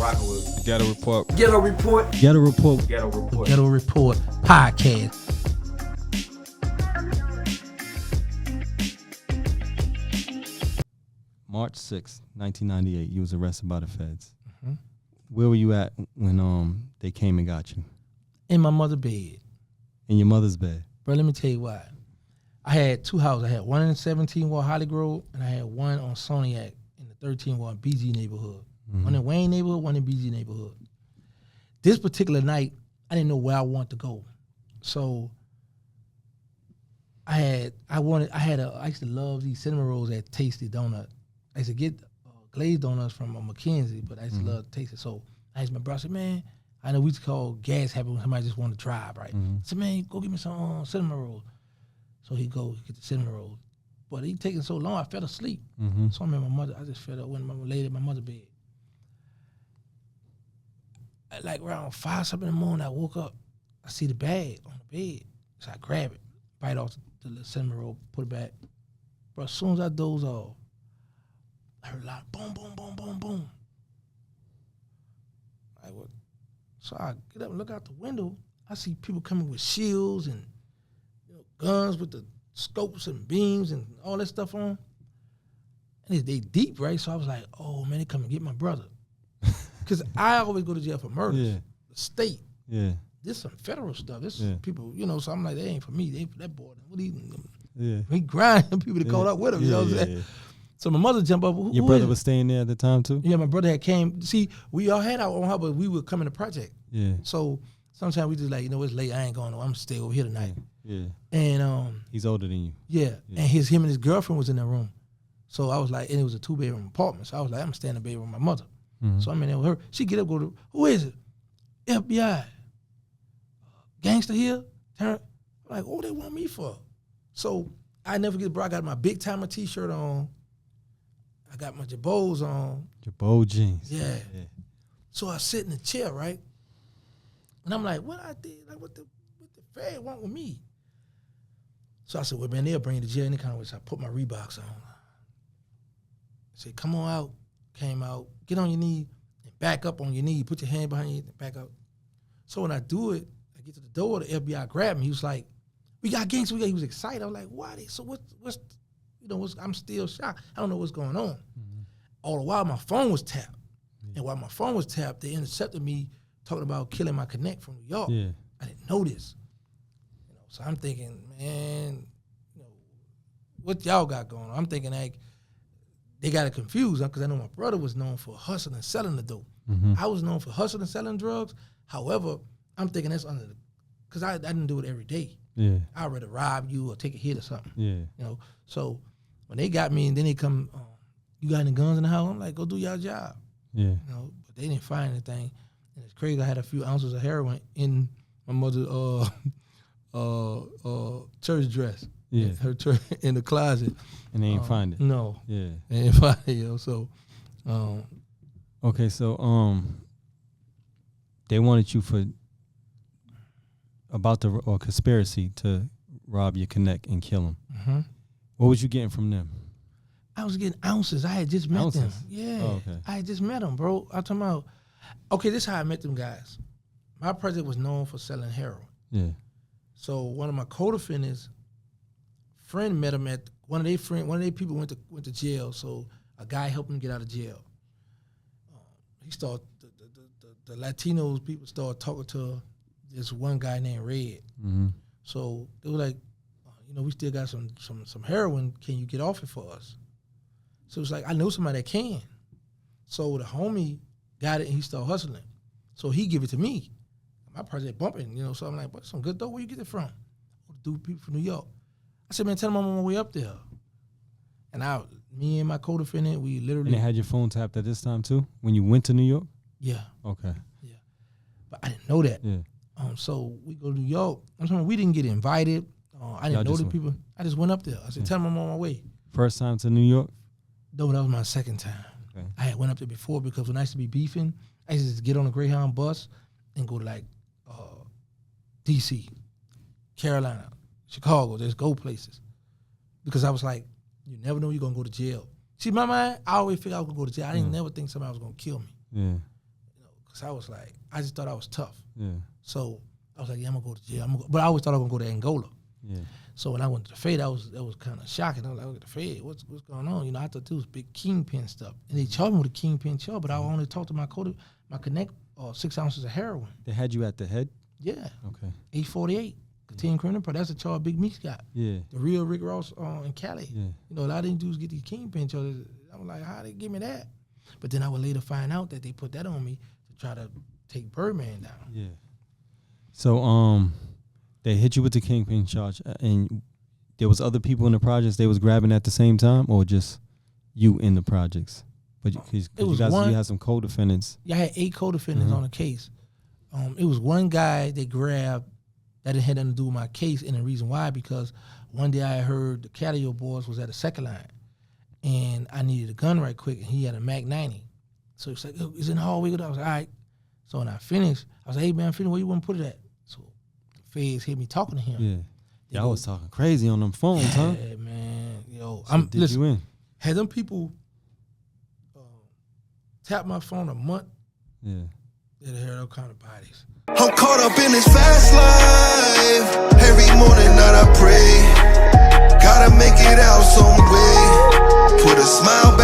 rocking with Ghetto Report. Ghetto Report. Ghetto Report. Ghetto Report. Ghetto Report podcast. March 6th, 1998. You was arrested by the feds. Mm-hmm. Where were you at when they came and got you? In my mother's bed. In your mother's bed. Bro, let me tell you why. I had two houses. I had one in 17 Ward Holly Grove, and I had one on Soniac in the 13 Ward BG neighborhood. Mm-hmm. One in Wayne neighborhood, one in BG neighborhood. This particular night, I didn't know where I wanted to go. So I used to love these cinnamon rolls at Tasty Donut. I used to get glazed donuts from McKenzie, but I used to love to taste it. So I asked my brother, I said, man, I know we used to call gas happy when somebody just want to drive, right? Mm-hmm. I said, man, go get me some cinnamon rolls. So he go get the cinnamon rolls. But he taking so long, I fell asleep. Mm-hmm. So I remember my mother, I just fell up when I laid in my mother's bed. Like around 5 something in the morning, I woke up, I see the bag on the bed. So I grab it, bite off the little cinnamon roll, put it back. But as soon as I doze off, I heard a lot of boom, boom, boom, boom, boom. Like what? So I get up and look out the window. I see people coming with shields and guns with the scopes and beams and all that stuff on. And they deep, right? So I was like, oh, man, they come and get my brother. Because I always go to jail for murders. Yeah. The state. Yeah. This some federal stuff. This Yeah. people, so I'm like, they ain't for me. They ain't for that boy. What Yeah. he grinding people to call up with him. You know what I'm saying? Yeah. So my mother jump up. Your brother was staying there at the time too? Yeah, my brother had came. See, we all had our own house, but we would come in the project. Yeah. So sometimes we just like, it's late. I ain't going. I'm gonna stay over here tonight. Yeah. And he's older than you. Yeah. And him and his girlfriend was in that room. So I was like, and it was a 2-bedroom apartment. So I was like, I'm gonna stay in the bedroom with my mother. Mm-hmm. So I'm in there with her. She get up, go to, who is it? FBI. Gangsta here? I'm like, what they want me for? So I never forget, bro, I got my Big Timer t-shirt on. I got my Jabos on. Jabot jeans. Yeah. So I sit in the chair, right? And I'm like, what I did? Like, what the Fed want with me? So I said, well, man, they'll bring you to jail any kind of way. So I put my Reeboks on. I said, come on out. Came out, get on your knee, and back up on your knee. Put your hand behind you and back up. So when I do it, I get to the door, the FBI grabbed me. He was like, we got gangsters. He was excited. I was like, why? So what's I'm still shocked. I don't know what's going on. Mm-hmm. All the while, my phone was tapped. Mm-hmm. And while my phone was tapped, they intercepted me talking about killing my connect from New York. Yeah. I didn't know this. So I'm thinking, man, what y'all got going on? I'm thinking like, they got it confused because I know my brother was known for hustling and selling the dope. Mm-hmm. I was known for hustling and selling drugs. However, I'm thinking that's because I didn't do it every day. Yeah. I'd rather rob you or take a hit or something. Yeah. So when they got me and then they come, you got any guns in the house? I'm like, go do your job. Yeah. But they didn't find anything. And it's crazy. I had a few ounces of heroin in my mother's church dress. Yeah. Her church in the closet. And they ain't find it. No. Yeah. They ain't find it, So okay, so they wanted you for about the conspiracy to rob your connect and kill him. Mm-hmm. What was you getting from them? I was getting ounces. I had just met them. Ounces? Yeah. Oh, okay. I had just met them, bro. I'm talking about, okay, this is how I met them guys. My project was known for selling heroin. Yeah. So one of my co-defendants friend met him at one of their people went to jail. So a guy helped him get out of jail. He started the Latinos people started talking to this one guy named Red. Mm-hmm. So they were like, we still got some heroin. Can you get off it for us? So it's like I know somebody that can. So the homie got it and he started hustling. So he give it to me. My project bumping, So I'm like, "But some good dope. Where you get it from?" Dude, people from New York. I said, man, tell them I'm on my way up there. And me and my co-defendant, we literally. And they had your phone tapped at this time too when you went to New York. Yeah. Okay. Yeah. But I didn't know that. Yeah. So we go to New York. I'm talking, we didn't get invited. I didn't know the people. I just went up there. I said, tell them I'm on my way. First time to New York? No, that was my second time. Okay. I had went up there before because when I used to be beefing, I used to just get on a Greyhound bus and go to like D.C., Carolina, Chicago, just go places. Because I was like, you never know you're going to go to jail. See, my mind, I always figured I was going to go to jail. I didn't never think somebody was going to kill me. Yeah. Cause I was like, I just thought I was tough. Yeah. So I was like, yeah, I'm gonna go to jail. But I always thought I was gonna go to Angola. Yeah. So when I went to the Fed, that was kind of shocking. I was like, look at the Fed, what's going on? You know, I thought this was big kingpin stuff. And they charged me with a kingpin charge, but I only talked to my connect 6 ounces of heroin. They had you at the head? Yeah. Okay. 848. Continuing criminal. That's the charge Big Meeks got. Yeah. The real Rick Ross in Cali. Yeah. You know, a lot of these dudes get these kingpin charges. I was like, how they give me that? But then I would later find out that they put that on me to try to take Birdman down. Yeah. So they hit you with the kingpin charge, and there was other people in the projects they was grabbing at the same time, or just you in the projects? But because you had some co-defendants. Yeah, I had 8 co-defendants on the case. It was one guy they grabbed that didn't have nothing to do with my case, and the reason why, because one day I heard the Catio boys was at a second line, and I needed a gun right quick, and he had a Mac 90. So he's like, oh, it's in the hallway. I was like, all right. So when I finished, I was like, hey, man, I'm finished. Where you want to put it at? So the feds hear me talking to him. Yeah. Y'all was talking crazy on them phones, huh? Yeah, man. Yo, so did you in? Had them people tap my phone a month, they'd have heard all kind of bodies. I'm caught up in this fast life. Every morning night I pray. Gotta make it out some way. Put a smile